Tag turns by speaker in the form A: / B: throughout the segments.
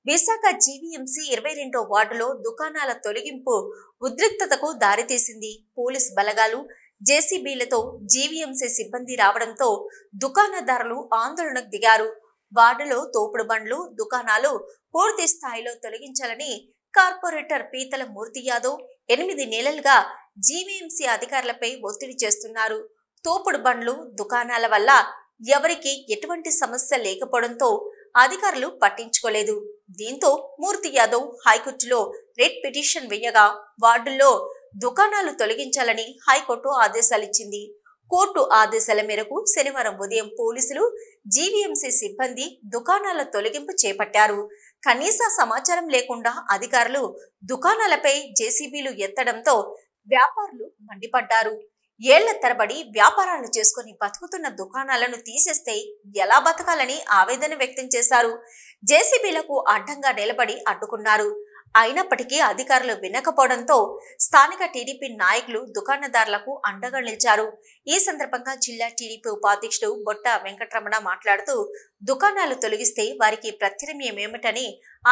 A: Visakha GVMC 22వ వార్డులో దుకాణాల తొలగింపు ఉద్రిక్తతకు దారితీసింది. పోలీస్ బలగాలు, జేసీబీలతో జీవీఎంసీ సిబ్బంది రావడంతో దుకాణదారులు ఆందోళనకు దిగారు. వార్డులో తోపుడు బండ్లు, దుకాణాలు పూర్తి స్థాయిలో తొలగించాలని కార్పొరేటర్ పీతల మూర్తి యాదవ్ 8 నెలలుగా జీవీఎంసీ అధికారులపై ఒత్తిడి చేస్తున్నారు. తోపుడు బండ్లు, దుకాణాల వల్ల ఎవరికి ఎటువంటి సమస్య లేకపోవడంతో అధికారులు పట్టించుకోలేదు. దీంతో మూర్తి యాదవ్ హైకోర్టులో రిట్ పిటిషన్ వేయగా వార్డుల్లో దుకాణాలు తొలగించాలని హైకోర్టు ఆదేశాలిచ్చింది. కోర్టు ఆదేశాల మేరకు శనివారం ఉదయం పోలీసులు, జీవీఎంసీ సిబ్బంది దుకాణాల తొలగింపు చేపట్టారు. కనీస సమాచారం లేకుండా అధికారులు దుకాణాలపై జేసీబీలు ఎత్తడంతో వ్యాపారులు మండిపడ్డారు. ఏళ్ల తరబడి వ్యాపారాలు చేసుకుని బతుకుతున్న దుకాణాలను తీసేస్తే ఎలా బతకాలని ఆవేదన వ్యక్తం చేశారు. జేసీబీలకు అడ్డంగా నిలబడి అడ్డుకున్నారు. అయినప్పటికీ అధికారులు వినకపోవడంతో స్థానిక టీడీపీ నాయకులు దుకాణదారులకు అండగా నిలిచారు. ఈ సందర్భంగా జిల్లా టీడీపీ ఉపాధ్యక్షుడు బొట్ట వెంకటరమణ మాట్లాడుతూ దుకాణాలు తొలగిస్తే వారికి ప్రత్యామ్నాయం ఏమిటని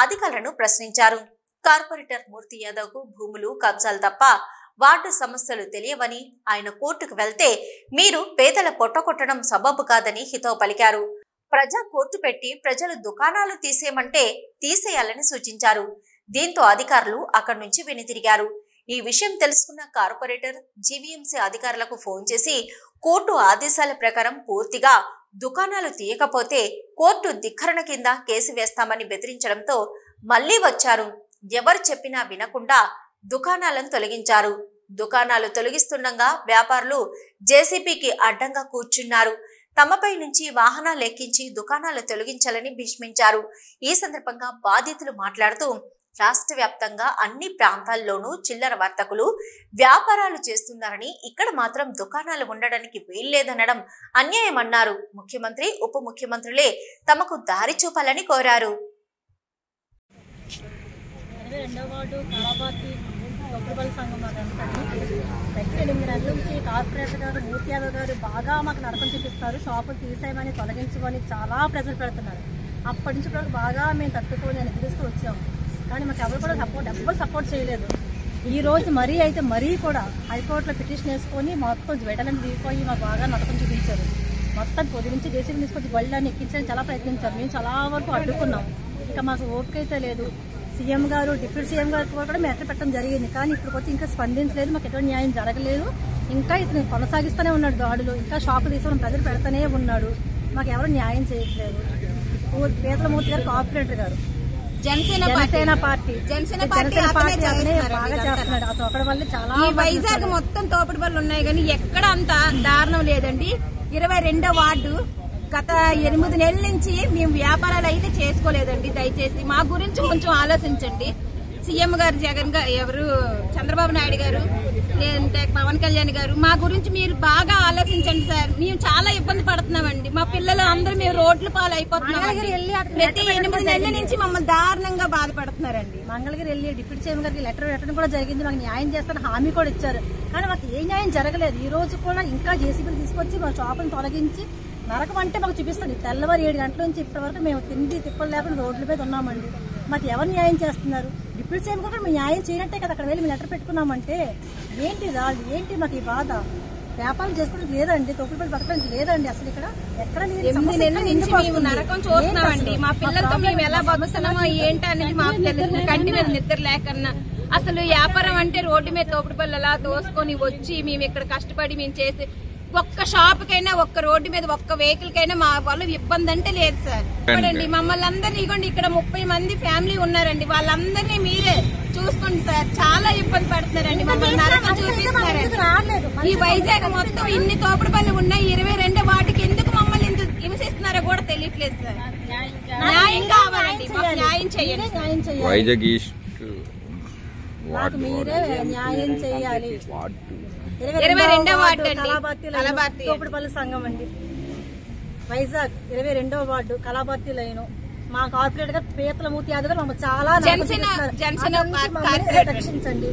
A: అధికారులను ప్రశ్నించారు. కార్పొరేటర్ మూర్తి యాదవ్ కు భూములు, కబ్జాలు తప్ప వార్డు సమస్యలు తెలియవని, ఆయన కోర్టుకు వెళ్తే మీరు పేదల పొట్టకొట్టడం సబబు కాదని హితవు పలికారు. ప్రజా కోర్టు పెట్టి ప్రజలు దుకాణాలు తీసేయమంటే తీసేయాలని సూచించారు. దీంతో అధికారులు అక్కడి నుంచి వెనుతిరిగారు. ఈ విషయం తెలుసుకున్న కార్పొరేటర్ జీవీఎంసీ అధికారులకు ఫోన్ చేసి కోర్టు ఆదేశాల ప్రకారం పూర్తిగా దుకాణాలు తీయకపోతే కోర్టు ధిక్కరణ కింద కేసు వేస్తామని బెదిరించడంతో మళ్లీ వచ్చారు. ఎవరు చెప్పినా వినకుండా దుకాణాలను తొలగించారు. దుకాణాలు తొలగిస్తుండగా వ్యాపారులు జేసీబీకి అడ్డంగా కూర్చున్నారు. తమపై నుంచి వాహనాలు ఎక్కించి దుకాణాలు తొలగించాలని భీష్మించారు. ఈ సందర్భంగా బాధితులు మాట్లాడుతూ రాష్ట్ర వ్యాప్తంగా అన్ని ప్రాంతాల్లోనూ చిల్లర వర్తకులు వ్యాపారాలు చేస్తున్నారని, ఇక్కడ మాత్రం దుకాణాలు ఉండడానికి వీల్లేదనడం అన్యాయమన్నారు. ముఖ్యమంత్రి, ఉప ముఖ్యమంత్రులే తమకు దారి చూపాలని కోరారు.
B: 22వ వార్డు కళాభారతి తోపుడుబళ్ళ సంఘం దగ్గర 8 నెలల నుంచి కార్పొరేటర్ గారు మూర్తి యాదవ్ గారు బాగా మాకు నరకం చూపిస్తారు. షాపులు తీసేయమని, తొలగించమని చాలా ప్రెజర్ పెడుతున్నారు. అప్పటి నుంచి కూడా బాగా మేము తట్టుకొని ఎదురుస్తూ వచ్చాము. కానీ మాకు ఎవరు కూడా ఎవ్వరు సపోర్ట్ చేయలేదు. ఈ రోజు మరీ కూడా హైకోర్టులో పిటిషన్ వేసుకొని మొత్తం వెడలను దిగిపోయి మాకు బాగా నరకం చూపించారు. మొత్తం పొద్దు నుంచి జేసీబీ తీసుకొచ్చి బళ్ళని ఎక్కించడానికి చాలా ప్రయత్నించారు. మేము చాలా వరకు అడ్డుకున్నాం. ఇంకా మాకు ఓపిక అయితే లేదు. సీఎం గారు, డిప్యూటీ సీఎం గారు కూడా మేము ఎక్కడ పెట్టడం జరిగింది. కానీ ఇప్పుడు వచ్చి ఇంకా స్పందించలేదు. మాకు ఎటువంటి న్యాయం జరగలేదు. ఇంకా ఇతను కొనసాగిస్తూనే ఉన్నాడు దాడులు. ఇంకా షాపు తీసుకొని ప్రజలు పెడతానే ఉన్నాడు. మాకు ఎవరు న్యాయం చేయట్లేదు. పీతల మూర్తి గారు కార్పొరేటర్ గారు జనసేన పార్టీ బాగా చేస్తున్నాడు. అతని వల్ల చాలా
C: వైజాగ్ మొత్తం తోపుడు బళ్ళు ఉన్నాయి కానీ ఎక్కడ అంత దారుణం లేదండి. 22వ వార్డు గత 8 నెలల నుంచి మేము వ్యాపారాలు అయితే చేసుకోలేదండి. దయచేసి మా గురించి కొంచెం ఆలోచించండి. సీఎం గారు, జగన్ గారు, ఎవరు చంద్రబాబు నాయుడు గారు, లేదంటే పవన్ కళ్యాణ్ గారు, మా గురించి మీరు బాగా ఆలోచించండి సార్. మేము చాలా ఇబ్బంది పడుతున్నామండి. మా పిల్లలు అందరూ మేము రోడ్ల పాలు అయిపోతున్నాం. ప్రతి 8 నెలల నుంచి మమ్మల్ని దారుణంగా బాధపడుతున్నారండి.
B: మంగళగిరి వెళ్ళి డిప్యూటీ సీఎం గారికి లెటర్ పెట్టడం కూడా జరిగింది. మాకు న్యాయం చేస్తారని హామీ కూడా ఇచ్చారు. కానీ మాకు ఏ న్యాయం జరగలేదు. ఈ రోజు కూడా ఇంకా జేసీబీలు తీసుకొచ్చి మా షాపులను తొలగించి నరకం అంటే మాకు చూపిస్తుంది. తెల్లవారు 7 గంటల నుంచి ఇప్పటి వరకు మేము తిండి తిప్పలు లేకుండా రోడ్ల మీద ఉన్నామండి. మాకు ఎవరు న్యాయం చేస్తున్నారు? డిప్యూటీ సీఎం కూడా మేము న్యాయం చేయనట్టే కదా అక్కడ వెళ్ళి మేము లెటర్ పెట్టుకున్నామంటే ఏంటి మాకు ఈ బాధ? వ్యాపారం చేసుకోవడానికి లేదండి, తోపుడు బతకడానికి లేదండి. అసలు ఇక్కడ ఎక్కడ
C: 8 నెలల నుంచి మేము నరకం చూస్తున్నామండి. మా పిల్లలతో మేము ఎలా బతుకుతున్నామో ఏంటనేది మాకు తెలుసు. కంటి మీద నిద్ర లేకన్నా అసలు వ్యాపారం అంటే రోడ్డు మీద తోపుడు పళ్ళు అలా దోసుకొని వచ్చి మేము ఇక్కడ కష్టపడి మేము చేసి ఒక్క షాప్ కైనా, ఒక్క రోడ్డు మీద ఒక్క వెహికల్ కైనా మా వాళ్ళు ఇబ్బంది అంటే లేదు సార్. చూడండి మమ్మల్ని అందరినీ ఇగోండి, ఇక్కడ 30 మంది ఫ్యామిలీ ఉన్నారండి. వాళ్ళందరినీ మీరే చూసుకోండి సార్. చాలా ఇబ్బంది పడుతున్నారండి. మమ్మల్ని నరకం చూపిస్తున్నారండి. ఈ వైజాగ్ మొత్తం ఇన్ని తోపుడు పనులు ఉన్నాయి. 22వ వార్డుకి ఎందుకు మమ్మల్ని ఇంత హింసిస్తున్నారో కూడా తెలియట్లేదు సార్. న్యాయం కావాలండి, న్యాయం చేయండి.
D: వైజాగ్ ఈస్ట్
B: మీరే న్యాయం చేయాలి.
C: 22వ వార్డు
B: తోపుడుపల్లి సంఘం అండి, వైజాగ్ 22వ వార్డు కళాభర్తి లైన్. మా కార్పొరేటర్ గారు పీతల మూర్తి యాదవ్ గారు మమ్మల్ని చాలా రక్షించండి.